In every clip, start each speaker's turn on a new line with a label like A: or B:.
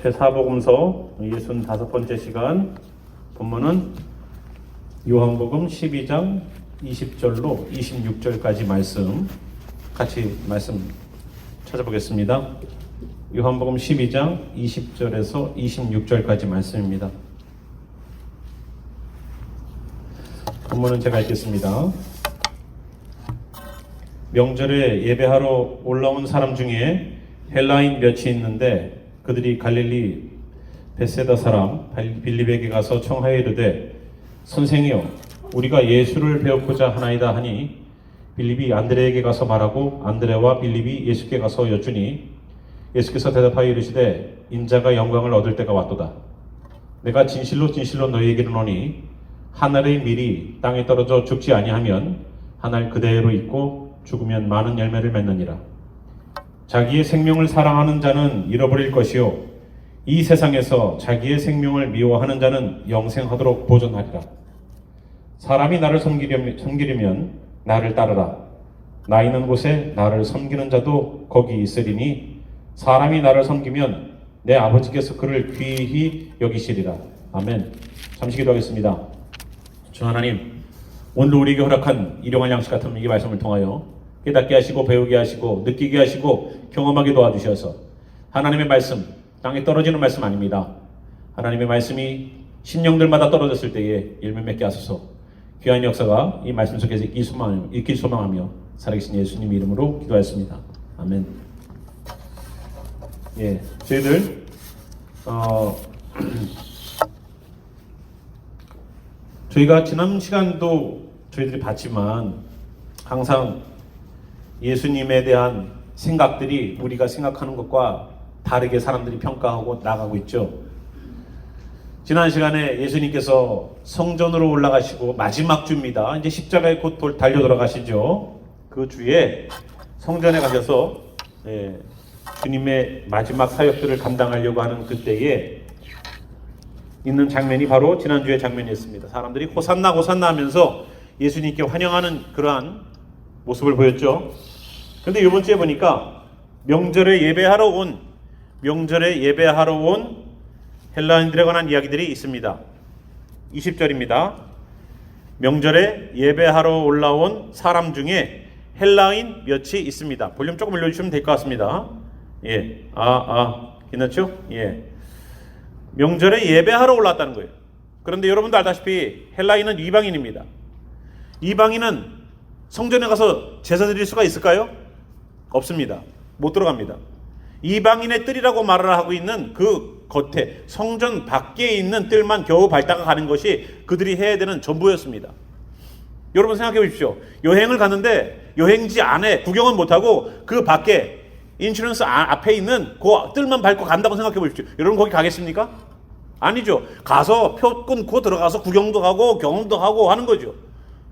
A: 제4복음서 65번째 시간, 본문은 요한복음 12장 20절로 26절까지 말씀, 같이 말씀 찾아보겠습니다. 요한복음 12장 20절에서 26절까지 말씀입니다. 본문은 제가 읽겠습니다. 명절에 예배하러 올라온 사람 중에 헬라인 몇이 있는데 그들이 갈릴리 벳세다 사람 빌립에게 가서 청하여 이르되 선생이여 우리가 예수를 배우고자 하나이다 하니 빌립이 안드레에게 가서 말하고 안드레와 빌립이 예수께 가서 여쭈니 예수께서 대답하여 이르시되 인자가 영광을 얻을 때가 왔도다. 내가 진실로 진실로 너희에게 이르노니 하늘의 밀이 땅에 떨어져 죽지 아니하면 하늘 그대로 있고 죽으면 많은 열매를 맺느니라. 자기의 생명을 사랑하는 자는 잃어버릴 것이요 이 세상에서 자기의 생명을 미워하는 자는 영생하도록 보존하리라. 사람이 나를 섬기려면 나를 따르라. 나 있는 곳에 나를 섬기는 자도 거기 있으리니 사람이 나를 섬기면 내 아버지께서 그를 귀히 여기시리라. 아멘. 잠시 기도하겠습니다. 주 하나님, 오늘 우리에게 허락한 일용할 양식 같은 이 말씀을 통하여 깨닫게 하시고 배우게 하시고 느끼게 하시고 경험하게 도와주셔서 하나님의 말씀, 땅에 떨어지는 말씀 아닙니다. 하나님의 말씀이 심령들마다 떨어졌을 때에 열매 맺게 하소서. 귀한 역사가 이 말씀 속에서 있길 소망하며 살아계신 예수님 이름으로 기도하였습니다. 아멘. 예, 저희들 저희가 지난 시간도 저희들이 봤지만 항상 예수님에 대한 생각들이 우리가 생각하는 것과 다르게 사람들이 평가하고 나가고 있죠. 지난 시간에 예수님께서 성전으로 올라가시고 마지막 주입니다. 이제 십자가에 곧 달려 돌아가시죠. 그 주에 성전에 가셔서 주님의 마지막 사역들을 감당하려고 하는 그때에 있는 장면이 바로 지난주의 장면이었습니다. 사람들이 호산나 호산나 하면서 예수님께 환영하는 그러한 모습을 보였죠. 그런데 이번 주에 보니까 명절에 예배하러 온 헬라인들에 관한 이야기들이 있습니다. 20절입니다. 명절에 예배하러 올라온 사람 중에 헬라인 몇이 있습니다. 볼륨 조금 올려주시면 될 것 같습니다. 예, 괜찮죠? 예, 명절에 예배하러 올랐다는 거예요. 그런데 여러분도 알다시피 헬라인은 이방인입니다. 이방인은 성전에 가서 제사 드릴 수가 있을까요? 없습니다. 못 들어갑니다. 이방인의 뜰이라고 말을 하고 있는 그 겉에 성전 밖에 있는 뜰만 겨우 밟다가 가는 것이 그들이 해야 되는 전부였습니다. 여러분 생각해 보십시오. 여행을 갔는데 여행지 안에 구경은 못하고 그 밖에 인슈런스 앞에 있는 그 뜰만 밟고 간다고 생각해 보십시오. 여러분 거기 가겠습니까? 아니죠. 가서 표 끊고 들어가서 구경도 하고 경험도 하고 하는 거죠.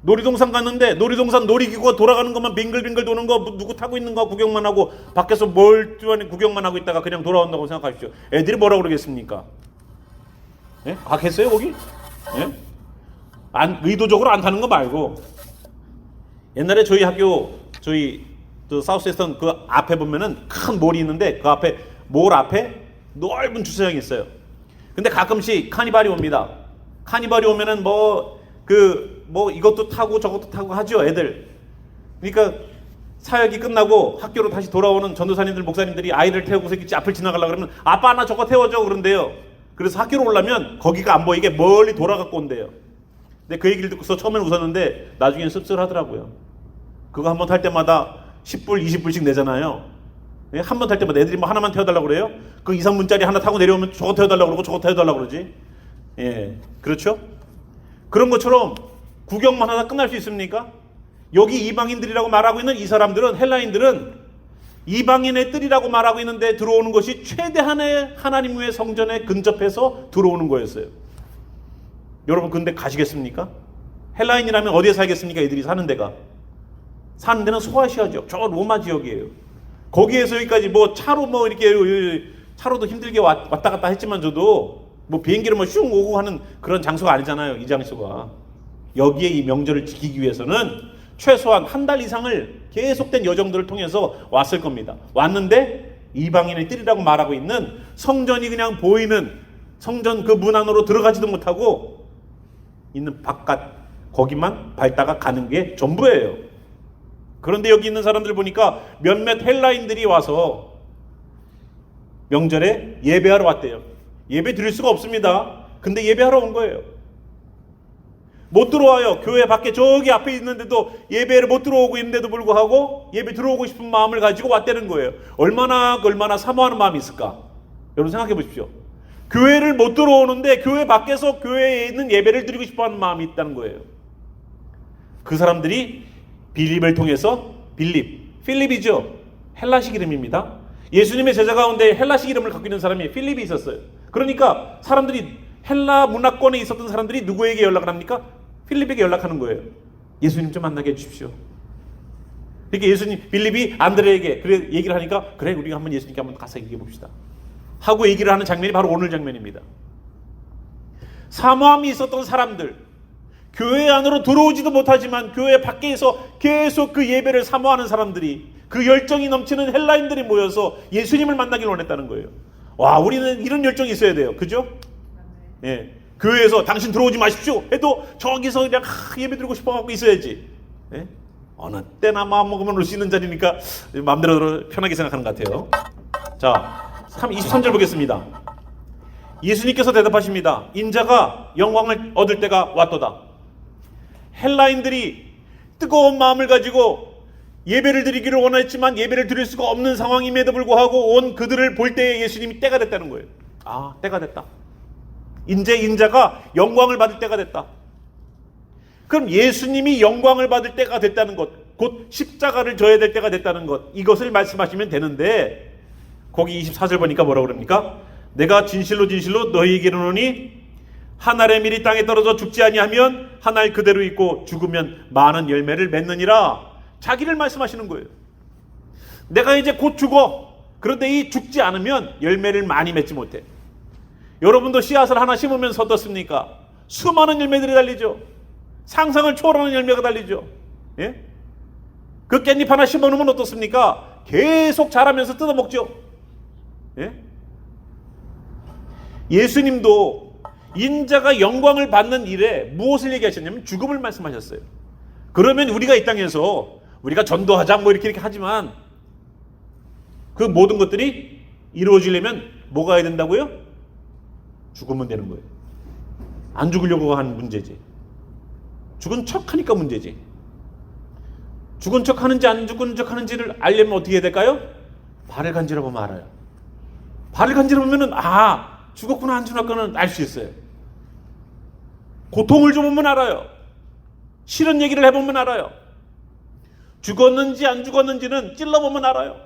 A: 놀이동산 갔는데 놀이동산 놀이기구가 돌아가는 것만 빙글빙글 도는 거 누구 타고 있는 거 구경만 하고 밖에서 멀쩡히 구경만 하고 있다가 그냥 돌아온다고 생각하십시오. 애들이 뭐라고 그러겠습니까? 예? 가겠어요 거기? 예? 의도적으로 안 타는 거 말고 옛날에 저희 학교 사우스웨스턴 그 앞에 보면은 큰 몰이 있는데 그 앞에 몰 앞에 넓은 주차장이 있어요. 근데 가끔씩 카니발이 옵니다. 카니발이 오면은 이것도 타고 저것도 타고 하죠, 애들. 그러니까 사역이 끝나고 학교로 다시 돌아오는 전도사님들, 목사님들이 아이를 태우고 앞을 지나가려고 그러면 아빠 나 저거 태워줘 그런데요. 그래서 학교로 오려면 거기가 안 보이게 멀리 돌아갖고 온대요. 근데 그 얘기를 듣고서 처음엔 웃었는데 나중에는 씁쓸하더라고요. 그거 한 번 탈 때마다 10불, 20불씩 내잖아요. 한 번 탈 때마다 애들이 뭐 하나만 태워달라고 그래요? 그 2, 3분짜리 하나 타고 내려오면 저거 태워달라고 그러고 저거 태워달라고 그러지. 예, 그렇죠? 그런 것처럼 구경만 하다 끝날 수 있습니까? 여기 이방인들이라고 말하고 있는 이 사람들은, 헬라인들은 이방인의 뜰이라고 말하고 있는데 들어오는 것이 최대한의 하나님의 성전에 근접해서 들어오는 거였어요. 여러분 근데 가시겠습니까? 헬라인이라면 어디에 살겠습니까? 이들이 사는 데가. 사는 데는 소아시아 지역, 저 로마 지역이에요. 거기에서 여기까지 차로 이렇게 차로도 힘들게 왔다 갔다 했지만 저도 비행기로 슝 오고 하는 그런 장소가 아니잖아요. 이 장소가. 여기에 이 명절을 지키기 위해서는 최소한 한 달 이상을 계속된 여정들을 통해서 왔을 겁니다. 왔는데 이방인의 뜰이라고 말하고 있는 성전이 그냥 보이는 성전 그 문 안으로 들어가지도 못하고 있는 바깥 거기만 밟다가 가는 게 전부예요. 그런데 여기 있는 사람들 보니까 몇몇 헬라인들이 와서 명절에 예배하러 왔대요. 예배 드릴 수가 없습니다. 근데 예배하러 온 거예요. 못 들어와요. 교회 밖에 저기 앞에 있는데도 예배를 못 들어오고 있는데도 불구하고 예배 들어오고 싶은 마음을 가지고 왔다는 거예요. 얼마나 사모하는 마음이 있을까? 여러분 생각해 보십시오. 교회를 못 들어오는데 교회 밖에서 교회에 있는 예배를 드리고 싶어하는 마음이 있다는 거예요. 그 사람들이 빌립을 통해서 필립이죠. 헬라식 이름입니다. 예수님의 제자 가운데 헬라식 이름을 갖고 있는 사람이 필립이 있었어요. 그러니까 사람들이 헬라 문화권에 있었던 사람들이 누구에게 연락을 합니까? 필립에게 연락하는 거예요. 예수님 좀 만나게 해주십시오. 이렇게 필립이 안드레에게 그래 얘기를 하니까 그래 우리가 한번 예수님께 한번 가서 얘기해 봅시다 하고 얘기를 하는 장면이 바로 오늘 장면입니다. 사모함이 있었던 사람들, 교회 안으로 들어오지도 못하지만 교회 밖에서 계속 그 예배를 사모하는 사람들이, 그 열정이 넘치는 헬라인들이 모여서 예수님을 만나기를 원했다는 거예요. 와, 우리는 이런 열정이 있어야 돼요. 그죠? 예. 교회에서 당신 들어오지 마십시오 해도 저기서 그냥 예배 드리고 싶어갖고 있어야지. 예? 어느 때나 마음 먹으면 올 수 있는 자리니까 마음대로 편하게 생각하는 것 같아요. 자, 23절 보겠습니다. 예수님께서 대답하십니다. 인자가 영광을 얻을 때가 왔도다. 헬라인들이 뜨거운 마음을 가지고 예배를 드리기를 원했지만 예배를 드릴 수가 없는 상황임에도 불구하고 온 그들을 볼 때에 예수님이 때가 됐다는 거예요. 아, 때가 됐다. 이제 인자가 영광을 받을 때가 됐다. 그럼 예수님이 영광을 받을 때가 됐다는 것, 곧 십자가를 져야 될 때가 됐다는 것, 이것을 말씀하시면 되는데 거기 24절 보니까 뭐라고 그럽니까? 내가 진실로 너희에게 이르노니 한 알의 밀이 땅에 떨어져 죽지 아니하면 한 알 그대로 있고 죽으면 많은 열매를 맺느니라. 자기를 말씀하시는 거예요. 내가 이제 곧 죽어. 그런데 이 죽지 않으면 열매를 많이 맺지 못해. 여러분도 씨앗을 하나 심으면서 어떻습니까? 수많은 열매들이 달리죠. 상상을 초월하는 열매가 달리죠. 예? 그 깻잎 하나 심어놓으면 어떻습니까? 계속 자라면서 뜯어먹죠. 예? 예수님도 인자가 영광을 받는 일에 무엇을 얘기하셨냐면 죽음을 말씀하셨어요. 그러면 우리가 이 땅에서 우리가 전도하자 뭐 이렇게 하지만 그 모든 것들이 이루어지려면 뭐가 해야 된다고요? 죽으면 되는 거예요. 안 죽으려고 하는 문제지. 죽은 척 하니까 문제지. 죽은 척 하는지 안 죽은 척 하는지를 알려면 어떻게 해야 될까요? 발을 간지러 보면 알아요. 발을 간지러 보면은 죽었구나 안 죽었구나 알 수 있어요. 고통을 좀 보면 알아요. 싫은 얘기를 해보면 알아요. 죽었는지 안 죽었는지는 찔러보면 알아요.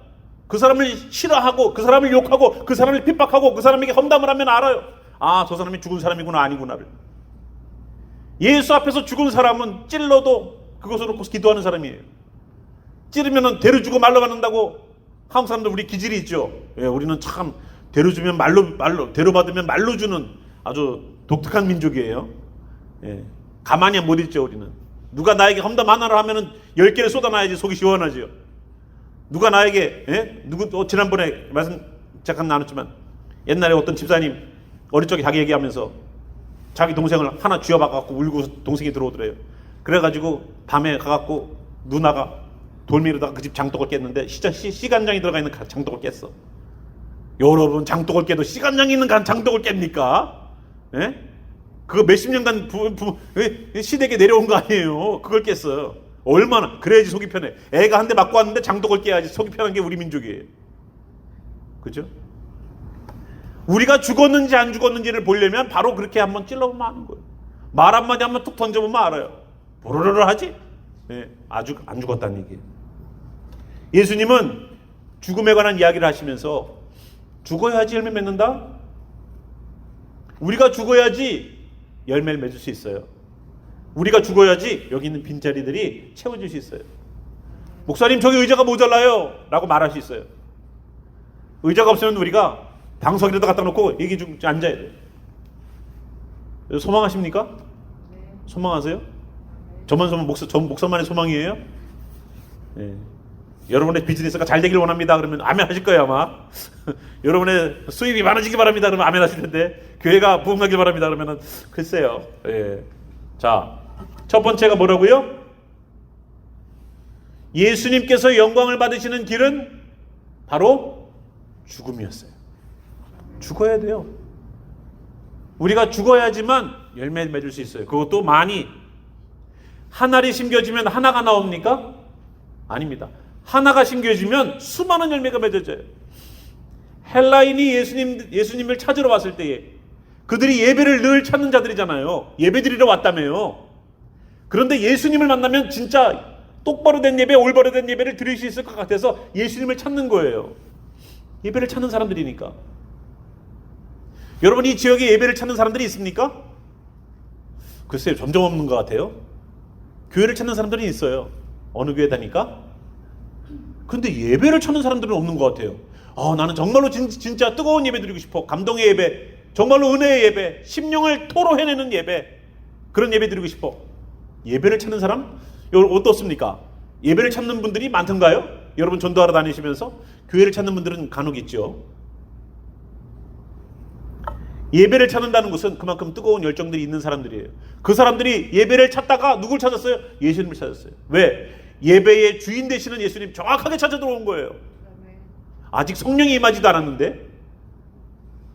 A: 그 사람을 싫어하고 그 사람을 욕하고 그 사람을 핍박하고 그 사람에게 험담을 하면 알아요. 저 사람이 죽은 사람이구나 아니구나를. 예수 앞에서 죽은 사람은 찔러도 그것을 놓고 기도하는 사람이에요. 찌르면은 대로 주고 말로 받는다고 한국 사람들 우리 기질이 있죠. 예, 우리는 참 대로 주면 말로 대로 받으면 말로 주는 아주 독특한 민족이에요. 예, 가만히 못 있죠 우리는. 누가 나에게 험담 하나를 하면은 10개를 쏟아놔야지 속이 시원하죠. 누가 나에게 지난번에 말씀 잠깐 나눴지만 옛날에 어떤 집사님 어릴 적에 자기 얘기하면서 자기 동생을 하나 쥐어박아갖고 울고 동생이 들어오더래요. 그래가지고 밤에 가갖고 누나가 돌미로다가 그 집 장독을 깼는데 시간장이 들어가 있는 장독을 깼어. 여러분 장독을 깨도 시간장이 있는 장독을 깹니까? 예? 그거 몇십 년간 시댁에 내려온 거 아니에요. 그걸 깼어요. 얼마나 그래야지 속이 편해. 애가 한 대 맞고 왔는데 장독을 깨야지 속이 편한 게 우리 민족이에요. 그죠? 우리가 죽었는지 안 죽었는지를 보려면 바로 그렇게 한번 찔러보면 아는 거예요. 말 한마디 한번 툭 던져보면 알아요. 보르르르 하지? 네, 아주 안 죽었다는 얘기예요. 예수님은 죽음에 관한 이야기를 하시면서 죽어야지 열매 맺는다? 우리가 죽어야지 열매를 맺을 수 있어요. 우리가 죽어야지 여기 있는 빈자리들이 채워질 수 있어요. 목사님 저기 의자가 모자라요 라고 말할 수 있어요. 의자가 없으면 우리가 방석에다 갖다 놓고 얘기 좀 앉아야 돼요. 소망하십니까?
B: 네.
A: 소망하세요? 저만 소망, 전 목사만의 소망이에요? 네. 여러분의 비즈니스가 잘 되길 원합니다. 그러면 아멘 하실 거예요, 아마. 여러분의 수입이 많아지기 바랍니다. 그러면 아멘 하실 텐데, 교회가 부흥하길 바랍니다. 그러면은 글쎄요. 예. 자, 첫 번째가 뭐라고요? 예수님께서 영광을 받으시는 길은 바로 죽음이었어요. 죽어야 돼요. 우리가 죽어야지만 열매 맺을 수 있어요. 그것도 많이. 한 알이 심겨지면 하나가 나옵니까? 아닙니다. 하나가 심겨지면 수많은 열매가 맺어져요. 헬라인이 예수님을 찾으러 왔을 때에 그들이 예배를 늘 찾는 자들이잖아요. 예배 드리러 왔다며요. 그런데 예수님을 만나면 진짜 똑바로 된 예배, 올바로 된 예배를 드릴 수 있을 것 같아서 예수님을 찾는 거예요. 예배를 찾는 사람들이니까. 여러분, 이 지역에 예배를 찾는 사람들이 있습니까? 글쎄요, 점점 없는 것 같아요. 교회를 찾는 사람들이 있어요. 어느 교회 다니까? 근데 예배를 찾는 사람들은 없는 것 같아요. 나는 정말로 진짜 뜨거운 예배 드리고 싶어. 감동의 예배, 정말로 은혜의 예배, 심령을 토로해내는 예배, 그런 예배 드리고 싶어. 예배를 찾는 사람? 여러분 어떻습니까? 예배를 찾는 분들이 많던가요? 여러분 전도하러 다니시면서 교회를 찾는 분들은 간혹 있죠. 예배를 찾는다는 것은 그만큼 뜨거운 열정들이 있는 사람들이에요. 그 사람들이 예배를 찾다가 누굴 찾았어요? 예수님을 찾았어요. 왜? 예배의 주인 되시는 예수님 정확하게 찾아 들어온 거예요. 아직 성령이 임하지도 않았는데,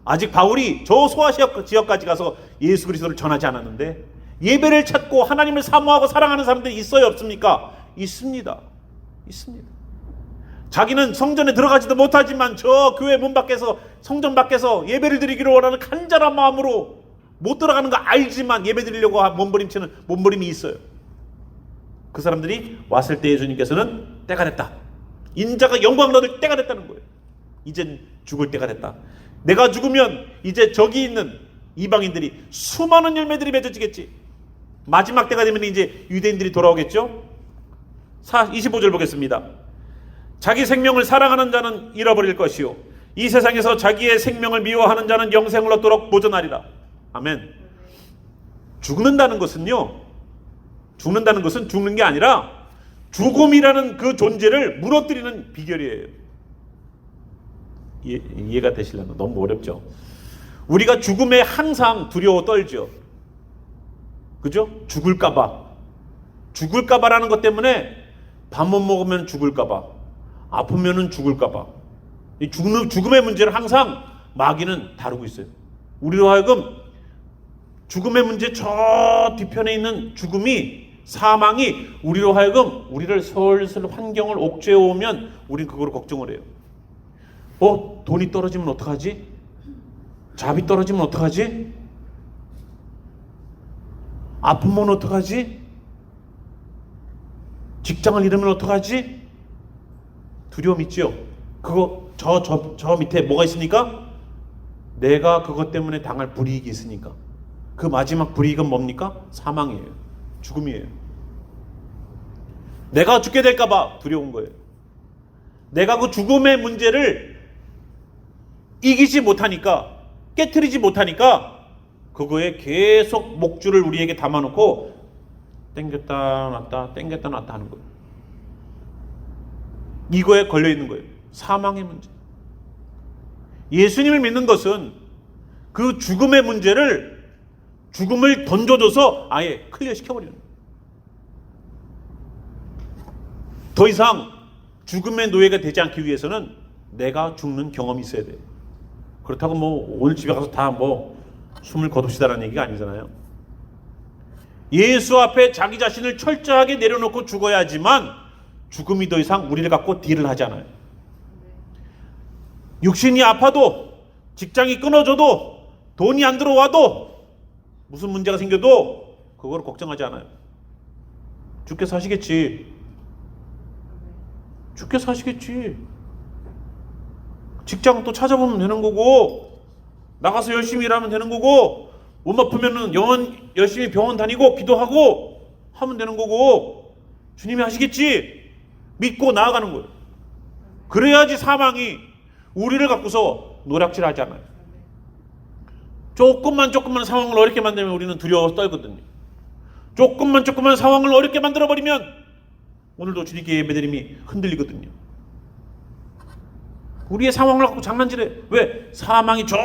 A: 아직 바울이 저 소아시아 지역까지 가서 예수 그리스도를 전하지 않았는데, 예배를 찾고 하나님을 사모하고 사랑하는 사람들이 있어요, 없습니까? 있습니다. 있습니다. 자기는 성전에 들어가지도 못하지만 저 교회 문 밖에서, 성전 밖에서 예배를 드리기를 원하는 간절한 마음으로 못 들어가는 거 알지만 예배 드리려고 몸부림치는 몸부림이 있어요. 그 사람들이 왔을 때 예수님께서는 때가 됐다, 인자가 영광을 얻을 때가 됐다는 거예요. 이젠 죽을 때가 됐다. 내가 죽으면 이제 저기 있는 이방인들이 수많은 열매들이 맺어지겠지. 마지막 때가 되면 이제 유대인들이 돌아오겠죠. 25절 보겠습니다. 자기 생명을 사랑하는 자는 잃어버릴 것이요, 이 세상에서 자기의 생명을 미워하는 자는 영생을 얻도록 보존하리라. 아멘. 죽는다는 것은요, 죽는다는 것은 죽는 게 아니라 죽음이라는 그 존재를 무너뜨리는 비결이에요. 이해가 되시려나? 너무 어렵죠? 우리가 죽음에 항상 두려워 떨죠. 그죠? 죽을까봐라는 것 때문에 밥 못 먹으면 죽을까봐, 아프면은 죽을까봐, 이 죽음의 문제를 항상 마귀는 다루고 있어요. 우리로 하여금 죽음의 문제, 저 뒤편에 있는 죽음이, 사망이 우리로 하여금 우리를 슬슬 환경을 옥죄어 오면 우린 그거로 걱정을 해요. 돈이 떨어지면 어떡하지? 잡이 떨어지면 어떡하지? 아프면 어떡하지? 직장을 잃으면 어떡하지? 두려움 있죠? 그거 저 밑에 뭐가 있으니까? 내가 그것 때문에 당할 불이익이 있으니까. 그 마지막 불이익은 뭡니까? 사망이에요. 죽음이에요. 내가 죽게 될까봐 두려운 거예요. 내가 그 죽음의 문제를 이기지 못하니까, 깨트리지 못하니까 그거에 계속 목줄을 우리에게 담아놓고 땡겼다 놨다 땡겼다 놨다 하는 거예요. 이거에 걸려있는 거예요. 사망의 문제. 예수님을 믿는 것은 그 죽음의 문제를, 죽음을 던져줘서 아예 클리어 시켜버리는 거예요. 더 이상 죽음의 노예가 되지 않기 위해서는 내가 죽는 경험이 있어야 돼요. 그렇다고 오늘 집에 가서 다 숨을 거둡시다라는 얘기가 아니잖아요. 예수 앞에 자기 자신을 철저하게 내려놓고 죽어야 하지만 죽음이 더 이상 우리를 갖고 딜을 하지 않아요. 육신이 아파도, 직장이 끊어져도, 돈이 안 들어와도, 무슨 문제가 생겨도 그걸 걱정하지 않아요. 주께서 하시겠지. 주께서 하시겠지. 직장 또 찾아보면 되는 거고, 나가서 열심히 일하면 되는 거고, 몸 아프면은 열심히 병원 다니고 기도하고 하면 되는 거고, 주님이 하시겠지 믿고 나아가는 거예요. 그래야지 사망이 우리를 갖고서 노략질하지 않아요. 조금만 상황을 어렵게 만들면 우리는 두려워서 떨거든요. 조금만 상황을 어렵게 만들어버리면 오늘도 주님께 예배드림이 흔들리거든요. 우리의 상황을 갖고 장난질해. 왜? 사망이 저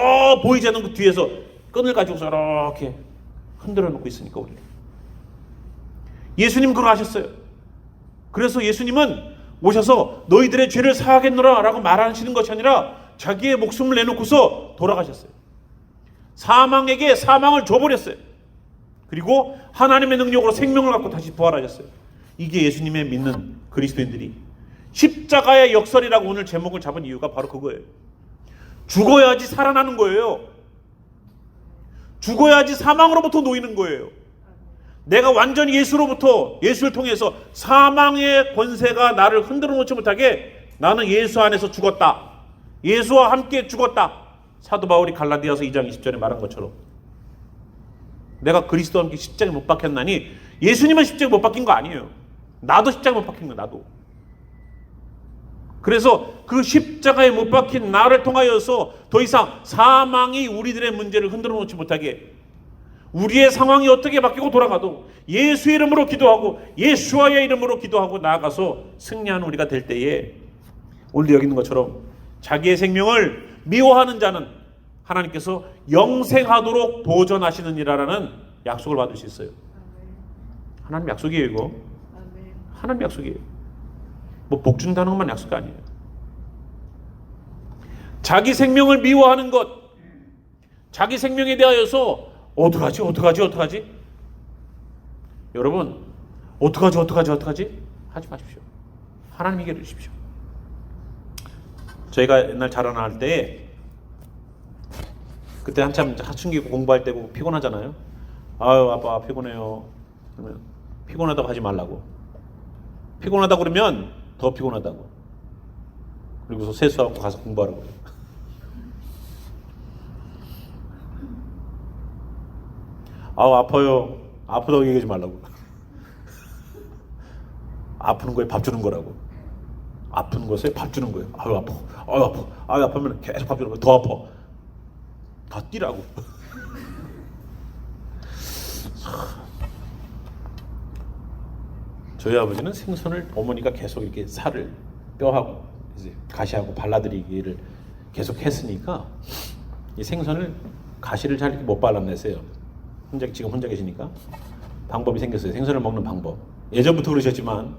A: 보이지 않는 그 뒤에서 끈을 가지고서 이렇게 흔들어 놓고 있으니까 우리를. 예수님 그걸 아셨어요. 그래서 예수님은 오셔서 너희들의 죄를 사하겠노라 라고 말하시는 것이 아니라 자기의 목숨을 내놓고서 돌아가셨어요. 사망에게 사망을 줘버렸어요. 그리고 하나님의 능력으로 생명을 갖고 다시 부활하셨어요. 이게 예수님의 믿는 그리스도인들이 십자가의 역설이라고 오늘 제목을 잡은 이유가 바로 그거예요. 죽어야지 살아나는 거예요. 죽어야지 사망으로부터 놓이는 거예요. 내가 완전히 예수를 통해서 사망의 권세가 나를 흔들어 놓지 못하게 나는 예수 안에서 죽었다. 예수와 함께 죽었다. 사도 바울이 갈라디아서 2장 20절에 말한 것처럼 내가 그리스도와 함께 십자가에 못 박혔나니 예수님은 십자가에 못 박힌 거 아니에요. 나도 십자가에 못 박힌 거야. 나도. 그래서 그 십자가에 못 박힌 나를 통하여서 더 이상 사망이 우리들의 문제를 흔들어 놓지 못하게 우리의 상황이 어떻게 바뀌고 돌아가도 예수의 이름으로 기도하고 예수와의 이름으로 기도하고 나아가서 승리하는 우리가 될 때에 오늘 여기 있는 것처럼 자기의 생명을 미워하는 자는 하나님께서 영생하도록 보존하시느니라라는 약속을 받을 수 있어요. 하나님 약속이에요. 이거 하나님 약속이에요. 뭐 복 준다는 것만 약속이 아니에요. 자기 생명을 미워하는 것, 자기 생명에 대하여서 어떡하지? 여러분, 어떡하지? 하지 마십시오. 하나님에게 주십시오. 저희가 옛날 자라날 때, 그때 한참 사춘기 공부할 때고 피곤하잖아요. 아유, 아빠 피곤해요. 그러면 피곤하다고 하지 말라고. 피곤하다고 그러면 더 피곤하다고. 그리고서 세수하고 가서 공부하라고. 아우 아파요. 아프다고 얘기하지 말라고. 아프는 거에 밥 주는 거라고. 아픈 것에 밥 주는 거예요. 아유 아파. 아유 아프면 계속 밥 주는 거예요. 더 아파. 더 뛰라고. 저희 아버지는 생선을 어머니가 계속 이렇게 살을 뼈하고 이제 가시하고 발라드리기를 계속 했으니까 이 생선을 가시를 잘 못 발라내세요. 지금 혼자 계시니까 방법이 생겼어요. 생선을 먹는 방법. 예전부터 그러셨지만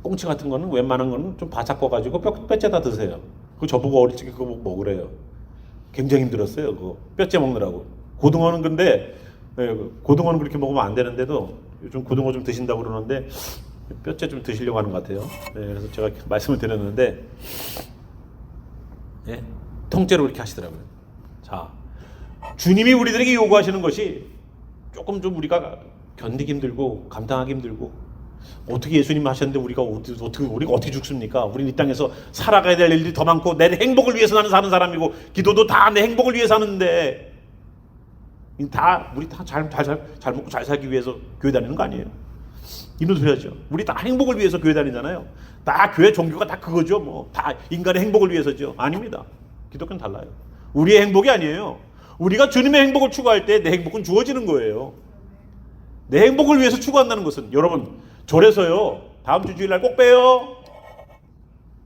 A: 꽁치 같은 거는 웬만한 거는 좀 바짝 꺼가지고 뼈째다 드세요. 그거 저보고 어릴 적에 그거 먹으래요. 굉장히 힘들었어요. 그거 뼈째 먹느라고. 고등어는 근데 고등어는 그렇게 먹으면 안 되는데도 요즘 고등어 좀 드신다고 그러는데 뼈째 좀 드시려고 하는 것 같아요. 그래서 제가 말씀을 드렸는데 통째로 그렇게 하시더라고요. 자, 주님이 우리들에게 요구하시는 것이 조금 좀 우리가 견디기 힘들고 감당하기 힘들고 어떻게 예수님 하셨는데 우리가 어떻게 죽습니까? 우리는 이 땅에서 살아가야 될 일들이 더 많고 내 행복을 위해서 나는 사는 사람이고 기도도 다 내 행복을 위해서 하는데 우리 다 잘 먹고 잘 살기 위해서 교회 다니는 거 아니에요? 이런 소리 하죠. 우리 다 행복을 위해서 교회 다니잖아요. 다 교회 종교가 다 그거죠. 뭐 다 인간의 행복을 위해서죠. 아닙니다. 기독교는 달라요. 우리의 행복이 아니에요. 우리가 주님의 행복을 추구할 때 내 행복은 주어지는 거예요. 내 행복을 위해서 추구한다는 것은 여러분 절에서요. 다음 주 주일날 꼭 빼요.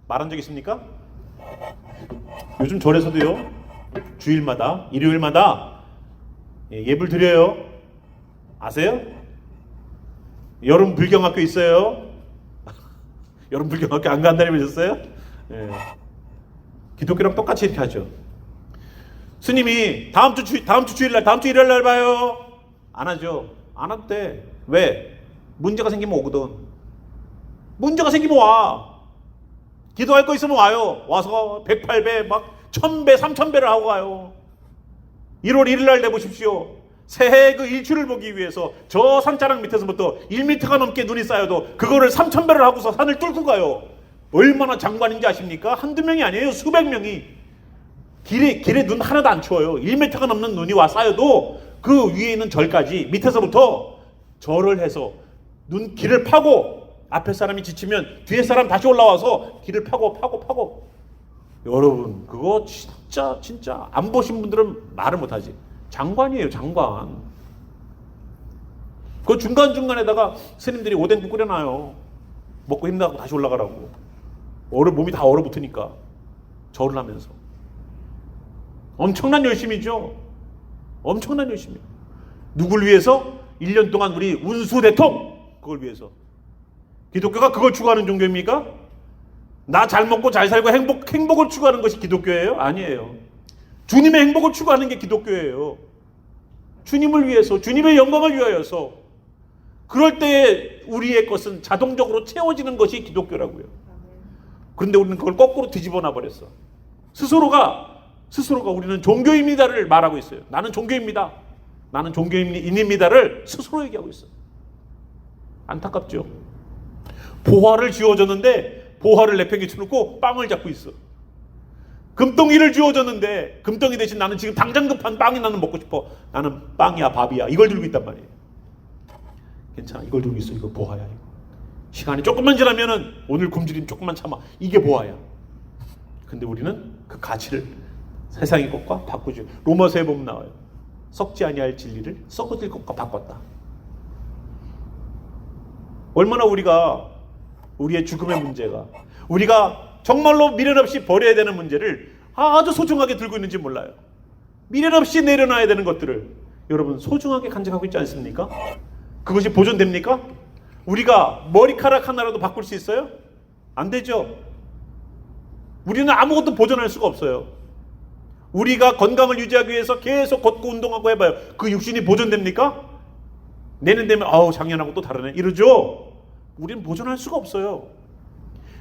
A: 말한 적 있습니까? 요즘 절에서도요. 주일마다 일요일마다 예불 드려요. 아세요? 여름 불경학교 있어요. 여름 불경학교 안 간다니 보셨어요? 기독교랑 똑같이 이렇게 하죠. 스님이 다음 주 주일날, 다음 주 일요일날 봐요. 안 하죠. 안 한대. 왜? 문제가 생기면 오거든. 문제가 생기면 와. 기도할 거 있으면 와요. 와서 108배, 막 1000배, 3000배를 하고 가요. 1월 1일날 내보십시오. 새해 그 일출을 보기 위해서 저 산자락 밑에서부터 1m가 넘게 눈이 쌓여도 그거를 3000배를 하고서 산을 뚫고 가요. 얼마나 장관인지 아십니까? 한두 명이 아니에요. 수백 명이. 길에 눈 하나도 안 추워요. 1m가 넘는 눈이 와 쌓여도 그 위에 있는 절까지 밑에서부터 절을 해서 길을 파고 앞에 사람이 지치면 뒤에 사람 다시 올라와서 길을 파고 여러분 그거 진짜 안 보신 분들은 말을 못하지. 장관이에요. 장관. 그 중간중간에다가 스님들이 오뎅국 끓여놔요. 먹고 힘나고 다시 올라가라고. 몸이 다 얼어붙으니까 절을 하면서. 엄청난 열심이죠. 엄청난 열심이에요. 누굴 위해서? 1년 동안 우리 운수 대통, 그걸 위해서. 기독교가 그걸 추구하는 종교입니까? 나 잘 먹고 잘 살고 행복을 추구하는 것이 기독교예요? 아니에요. 주님의 행복을 추구하는 게 기독교예요. 주님을 위해서, 주님의 영광을 위하여서. 그럴 때에 우리의 것은 자동적으로 채워지는 것이 기독교라고요. 그런데 우리는 그걸 거꾸로 뒤집어 놔 버렸어. 스스로가 우리는 종교입니다를 말하고 있어요. 나는 종교입니다. 나는 종교인입니다를 스스로 얘기하고 있어요. 안타깝죠. 보화를 쥐어줬는데 보화를 내팽개쳐 놓고 빵을 잡고 있어. 금덩이를 쥐어줬는데 금덩이 대신 나는 지금 당장 급한 빵이 나는 먹고 싶어. 나는 빵이야 밥이야 이걸 들고 있단 말이에요. 괜찮아, 이걸 들고 있어. 이거 보화야. 이거. 시간이 조금만 지나면은 오늘 굶주림 조금만 참아. 이게 보화야. 근데 우리는 그 가치를 세상의 것과 바꾸죠. 로마서에 보면 나와요. 썩지 아니할 진리를 썩어질 것과 바꿨다. 얼마나 우리의 죽음의 문제가, 우리가 정말로 미련 없이 버려야 되는 문제를 아주 소중하게 들고 있는지 몰라요. 미련 없이 내려놔야 되는 것들을 여러분 소중하게 간직하고 있지 않습니까? 그것이 보존됩니까? 우리가 머리카락 하나라도 바꿀 수 있어요? 안 되죠. 우리는 아무것도 보존할 수가 없어요. 우리가 건강을 유지하기 위해서 계속 걷고 운동하고 해봐요. 그 육신이 보존됩니까? 내년 되면 작년하고 또 다르네 이러죠. 우리는 보존할 수가 없어요.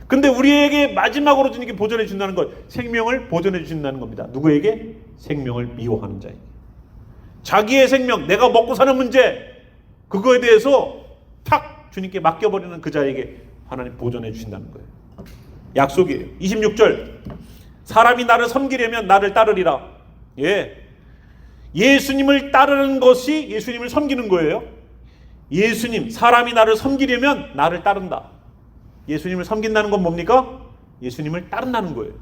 A: 근데 우리에게 마지막으로 주님께 보존해 준다는 것, 생명을 보존해 주신다는 겁니다. 누구에게? 생명을 미워하는 자에게. 자기의 생명, 내가 먹고 사는 문제, 그거에 대해서 탁 주님께 맡겨버리는 그 자에게 하나님 보존해 주신다는 거예요. 약속이에요. 26절, 사람이 나를 섬기려면 나를 따르리라. 예수님을 따르는 것이 예수님을 섬기는 거예요. 사람이 나를 섬기려면 나를 따른다. 예수님을 섬긴다는 건 뭡니까? 예수님을 따른다는 거예요.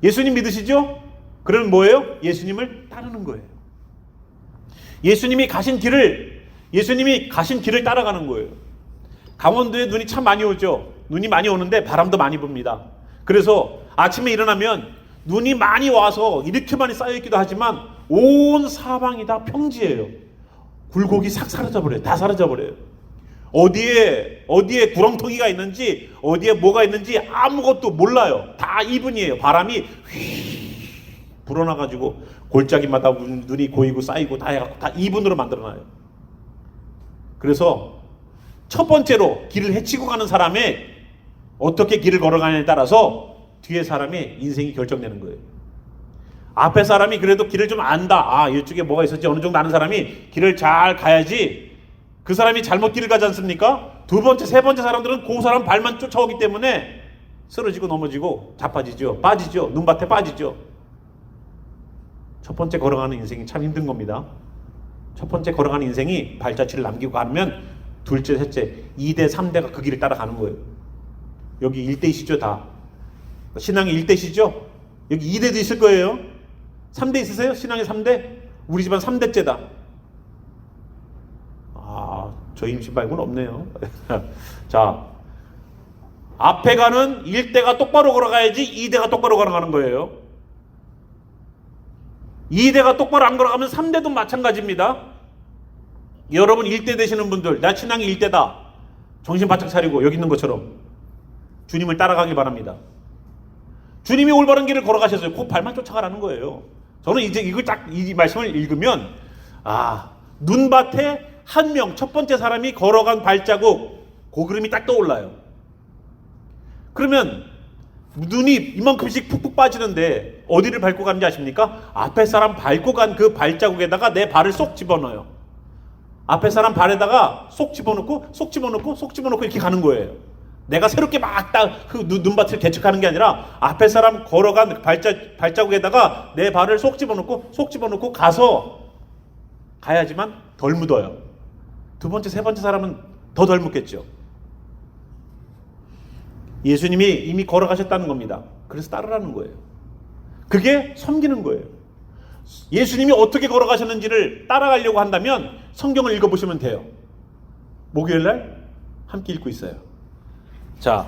A: 예수님 믿으시죠? 그러면 뭐예요? 예수님을 따르는 거예요. 예수님이 가신 길을 따라가는 거예요. 강원도에 눈이 참 많이 오죠. 눈이 많이 오는데 바람도 많이 붑니다. 그래서 아침에 일어나면 눈이 많이 와서 이렇게 많이 쌓여있기도 하지만 온 사방이 다 평지예요. 굴곡이 싹 사라져버려요. 다 사라져버려요. 어디에 구렁텅이가 있는지, 어디에 뭐가 있는지 아무것도 몰라요. 다 이분이에요. 바람이 휘 불어나가지고 골짜기마다 눈이 고이고 쌓이고 다 해갖고 다 이분으로 만들어놔요. 그래서 첫 번째로 길을 헤치고 가는 사람의 어떻게 길을 걸어가냐에 따라서 뒤에 사람의 인생이 결정되는 거예요. 앞에 사람이 그래도 길을 좀 안다. 이쪽에 뭐가 있었지 어느 정도 아는 사람이 길을 잘 가야지 그 사람이 잘못 길을 가지 않습니까? 두 번째, 세 번째 사람들은 그 사람 발만 쫓아오기 때문에 쓰러지고 넘어지고 자빠지죠. 빠지죠. 눈밭에 빠지죠. 첫 번째 걸어가는 인생이 참 힘든 겁니다. 첫 번째 걸어가는 인생이 발자취를 남기고 가면 둘째, 셋째, 2대, 3대가 그 길을 따라가는 거예요. 여기 1대이시죠 다. 신앙이 1대시죠? 여기 2대도 있을 거예요. 3대 있으세요? 신앙이 3대? 우리 집안 3대째다. 저희 임신 말고는 없네요. 자, 앞에 가는 1대가 똑바로 걸어가야지 2대가 똑바로 걸어가는 거예요. 2대가 똑바로 안 걸어가면 3대도 마찬가지입니다. 여러분 1대 되시는 분들, 나 신앙이 1대다. 정신 바짝 차리고 여기 있는 것처럼 주님을 따라가길 바랍니다. 주님이 올바른 길을 걸어가셨어요. 그 발만 쫓아가라는 거예요. 저는 이제 이걸 딱 이 말씀을 읽으면 눈밭에 한 명, 첫 번째 사람이 걸어간 발자국, 그 그림이 딱 떠올라요. 그러면 눈이 이만큼씩 푹푹 빠지는데 어디를 밟고 가는지 아십니까? 앞에 사람 밟고 간 그 발자국에다가 내 발을 쏙 집어넣어요. 앞에 사람 발에다가 쏙 집어넣고 이렇게 가는 거예요. 내가 새롭게 막 딱 그 눈밭을 개척하는 게 아니라 앞에 사람 걸어간 발자국에다가 내 발을 쏙 집어넣고 가야지만 덜 묻어요. 두 번째, 세 번째 사람은 더 덜 묻겠죠. 예수님이 이미 걸어가셨다는 겁니다. 그래서 따르라는 거예요. 그게 섬기는 거예요. 예수님이 어떻게 걸어가셨는지를 따라가려고 한다면 성경을 읽어보시면 돼요. 목요일날 함께 읽고 있어요. 자,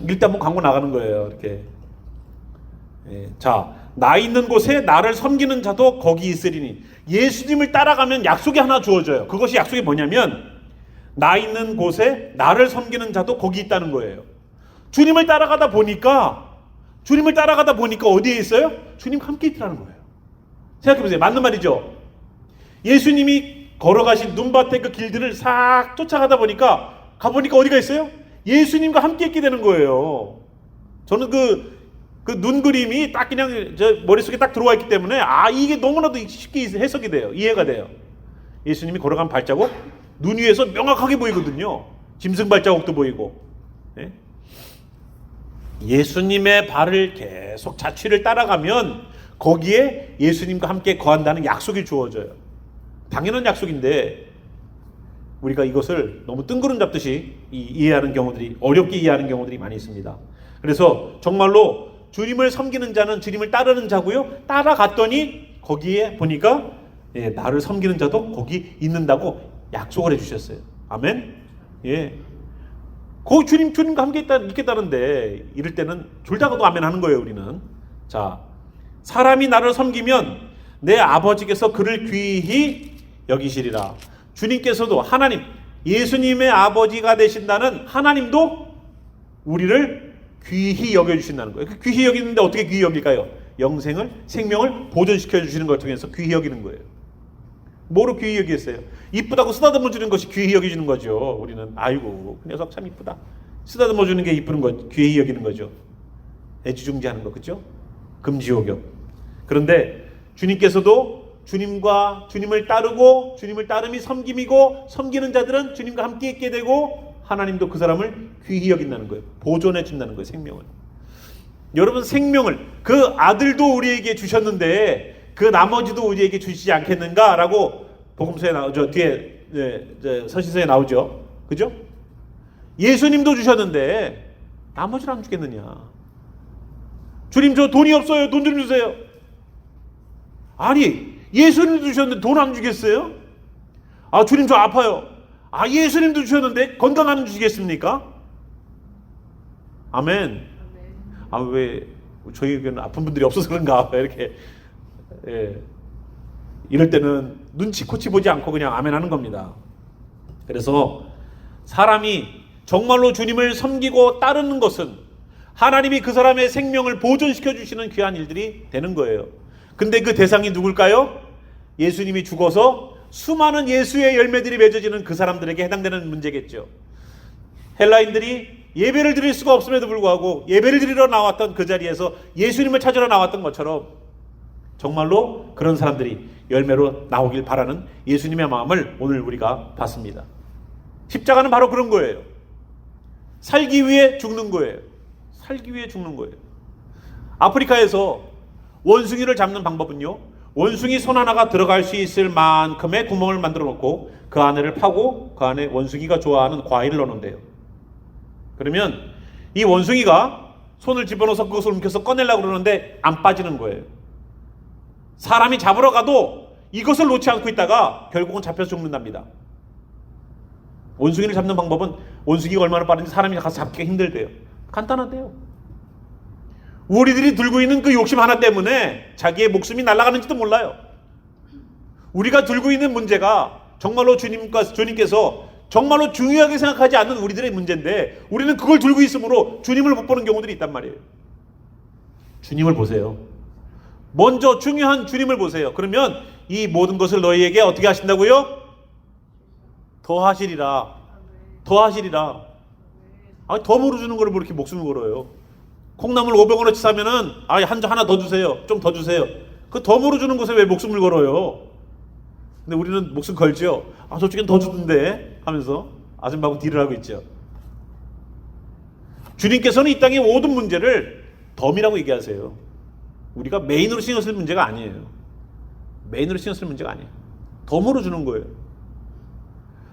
A: 일단 뭐 광고 나가는 거예요. 이렇게. 예, 자, 나 있는 곳에 나를 섬기는 자도 거기 있으리니. 예수님을 따라가면 약속이 하나 주어져요. 그것이 약속이 뭐냐면 나 있는 곳에 나를 섬기는 자도 거기 있다는 거예요. 주님을 따라가다 보니까 어디에 있어요? 주님과 함께 있더라는 거예요. 생각해보세요. 맞는 말이죠. 예수님이 걸어가신 눈밭의 그 길들을 싹 쫓아가다 보니까 가보니까 어디가 있어요? 예수님과 함께 있게 되는 거예요. 저는 그 눈 그림이 딱 그냥 저 머릿속에 딱 들어와 있기 때문에 이게 너무나도 쉽게 해석이 돼요. 이해가 돼요. 예수님이 걸어간 발자국 눈 위에서 명확하게 보이거든요. 짐승 발자국도 보이고. 네? 예수님의 발을 계속 자취를 따라가면 거기에 예수님과 함께 거한다는 약속이 주어져요. 당연한 약속인데 우리가 이것을 너무 뜬구름 잡듯이 이해하는 경우들이, 어렵게 이해하는 경우들이 많이 있습니다. 그래서 정말로 주님을 섬기는 자는 주님을 따르는 자고요. 따라갔더니 거기에 보니까 나를 섬기는 자도 거기 있는다고 약속을 해주셨어요. 아멘. 예. 거기 주님과 함께 있겠다는데 이럴 때는 둘 다도 아멘 하는 거예요. 우리는. 자, 사람이 나를 섬기면 내 아버지께서 그를 귀히 여기시리라. 주님께서도 하나님, 예수님의 아버지가 되신다는 하나님도 우리를 귀히 여겨주신다는 거예요. 귀히 여기는데 어떻게 귀히 여길까요? 영생을, 생명을 보존시켜 주시는 걸 통해서 귀히 여기는 거예요. 뭐로 귀히 여기겠어요? 이쁘다고 쓰다듬어 주는 것이 귀히 여기주는 거죠. 우리는 아이고 그 녀석 참 이쁘다. 쓰다듬어 주는 게 이쁘는 거, 귀히 여기는 거죠. 애지중지하는 거, 그죠? 금지옥역. 그런데 주님께서도 주님을 따르고 주님을 따름이 섬김이고 섬기는 자들은 주님과 함께 있게 되고 하나님도 그 사람을 귀히 여긴다는 거예요. 보존해 준다는 거예요. 생명을. 여러분 생명을 그 아들도 우리에게 주셨는데 그 나머지도 우리에게 주시지 않겠는가라고 복음서에 나오죠. 뒤에 서신서에 나오죠. 그죠? 예수님도 주셨는데 나머지는 안 주겠느냐. 주님 저 돈이 없어요. 돈 좀 주세요. 아니 예수님도 주셨는데 돈 안 주겠어요? 주님 저 아파요. 예수님도 주셨는데 건강 안 주시겠습니까? 아멘. 왜 저희 교회는 아픈 분들이 없어서 그런가 이렇게 이럴 때는 눈치 코치 보지 않고 그냥 아멘 하는 겁니다. 그래서 사람이 정말로 주님을 섬기고 따르는 것은 하나님이 그 사람의 생명을 보존시켜 주시는 귀한 일들이 되는 거예요. 근데 그 대상이 누굴까요? 예수님이 죽어서 수많은 예수의 열매들이 맺어지는 그 사람들에게 해당되는 문제겠죠. 헬라인들이 예배를 드릴 수가 없음에도 불구하고 예배를 드리러 나왔던 그 자리에서 예수님을 찾으러 나왔던 것처럼 정말로 그런 사람들이 열매로 나오길 바라는 예수님의 마음을 오늘 우리가 봤습니다. 십자가는 바로 그런 거예요. 살기 위해 죽는 거예요. 살기 위해 죽는 거예요. 아프리카에서 원숭이를 잡는 방법은요, 원숭이 손 하나가 들어갈 수 있을 만큼의 구멍을 만들어 놓고 그 안을 파고 그 안에 원숭이가 좋아하는 과일을 넣는데요. 그러면 이 원숭이가 손을 집어넣어서 그것을 움켜서 꺼내려고 그러는데 안 빠지는 거예요. 사람이 잡으러 가도 이것을 놓지 않고 있다가 결국은 잡혀서 죽는답니다. 원숭이를 잡는 방법은 원숭이가 얼마나 빠른지 사람이 가서 잡기가 힘들대요. 간단하대요. 우리들이 들고 있는 그 욕심 하나 때문에 자기의 목숨이 날아가는지도 몰라요. 우리가 들고 있는 문제가 정말로 주님께서 정말로 중요하게 생각하지 않는 우리들의 문제인데 우리는 그걸 들고 있으므로 주님을 못 보는 경우들이 있단 말이에요. 주님을 보세요. 먼저 중요한 주님을 보세요. 그러면 이 모든 것을 너희에게 어떻게 하신다고요? 더하시리라. 더하시리라. 덤으로 주는 거를 뭐 이렇게 목숨을 걸어요. 콩나물 500원어치 사면은 하나 더 주세요. 좀 더 주세요. 그 덤으로 주는 것에 왜 목숨을 걸어요? 근데 우리는 목숨 걸죠. 저쪽엔 더 주던데 하면서 아줌마하고 딜을 하고 있죠. 주님께서는 이 땅의 모든 문제를 덤이라고 얘기하세요. 우리가 메인으로 신경 쓸 문제가 아니에요. 메인으로 신경 쓸 문제가 아니에요. 덤으로 주는 거예요.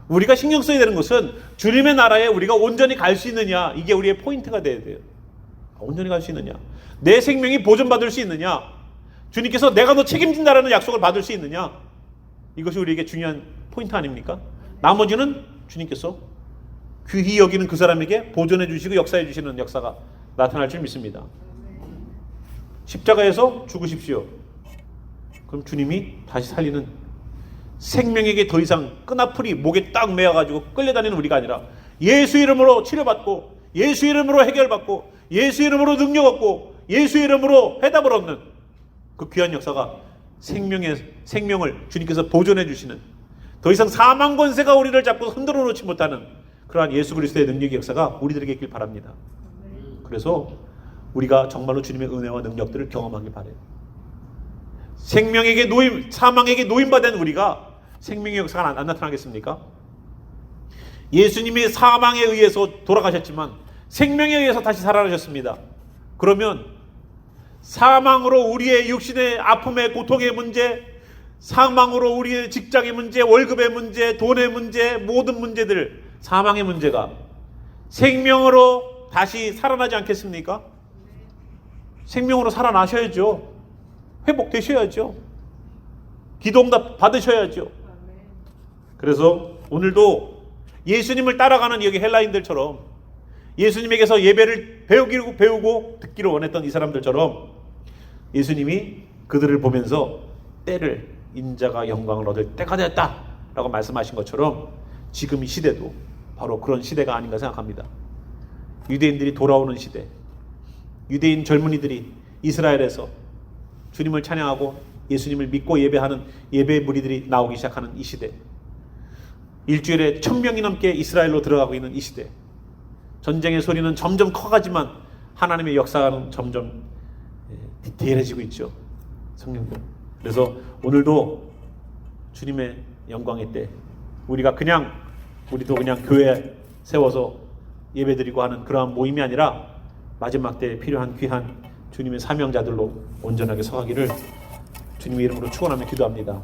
A: 우리가 신경 써야 되는 것은 주님의 나라에 우리가 온전히 갈 수 있느냐, 이게 우리의 포인트가 돼야 돼요. 온전히 갈 수 있느냐, 내 생명이 보존받을 수 있느냐, 주님께서 내가 너 책임진다라는 약속을 받을 수 있느냐, 이것이 우리에게 중요한 포인트 아닙니까? 나머지는 주님께서 귀히 여기는 그 사람에게 보존해 주시고 역사해 주시는 역사가 나타날 줄 믿습니다. 십자가에서 죽으십시오. 그럼 주님이 다시 살리는, 생명에게 더 이상 끈아풀이 목에 딱 매어가지고 끌려다니는 우리가 아니라 예수 이름으로 치료받고 예수 이름으로 해결받고 예수 이름으로 능력 얻고 예수 이름으로 해답을 얻는 그 귀한 역사가 생명을 주님께서 보존해 주시는, 더 이상 사망 권세가 우리를 잡고 흔들어 놓지 못하는 그러한 예수 그리스도의 능력의 역사가 우리들에게 있길 바랍니다. 그래서 우리가 정말로 주님의 은혜와 능력들을 경험하길 바라요. 생명에게 노임, 사망에게 노임받은 우리가 생명의 역사가 안 나타나겠습니까? 예수님이 사망에 의해서 돌아가셨지만 생명에 의해서 다시 살아나셨습니다. 그러면 사망으로 우리의 육신의 아픔의 고통의 문제, 사망으로 우리의 직장의 문제, 월급의 문제, 돈의 문제, 모든 문제들, 사망의 문제가 생명으로 다시 살아나지 않겠습니까? 생명으로 살아나셔야죠. 회복되셔야죠. 기도응답 받으셔야죠. 그래서 오늘도 예수님을 따라가는 여기 헬라인들처럼 예수님에게서 예배를 배우고 듣기를 원했던 이 사람들처럼 예수님이 그들을 보면서 때를, 인자가 영광을 얻을 때가 됐다 라고 말씀하신 것처럼 지금 이 시대도 바로 그런 시대가 아닌가 생각합니다. 유대인들이 돌아오는 시대, 유대인 젊은이들이 이스라엘에서 주님을 찬양하고 예수님을 믿고 예배하는 예배 무리들이 나오기 시작하는 이 시대, 일주일에 1000명이 넘게 이스라엘로 들어가고 있는 이 시대, 전쟁의 소리는 점점 커가지만 하나님의 역사는 점점 디테일해지고 있죠. 성령들. 그래서 오늘도 주님의 영광의 때 우리도 그냥 교회 세워서 예배드리고 하는 그러한 모임이 아니라 마지막 때에 필요한 귀한 주님의 사명자들로 온전하게 서가기를 주님의 이름으로 축원하며 기도합니다.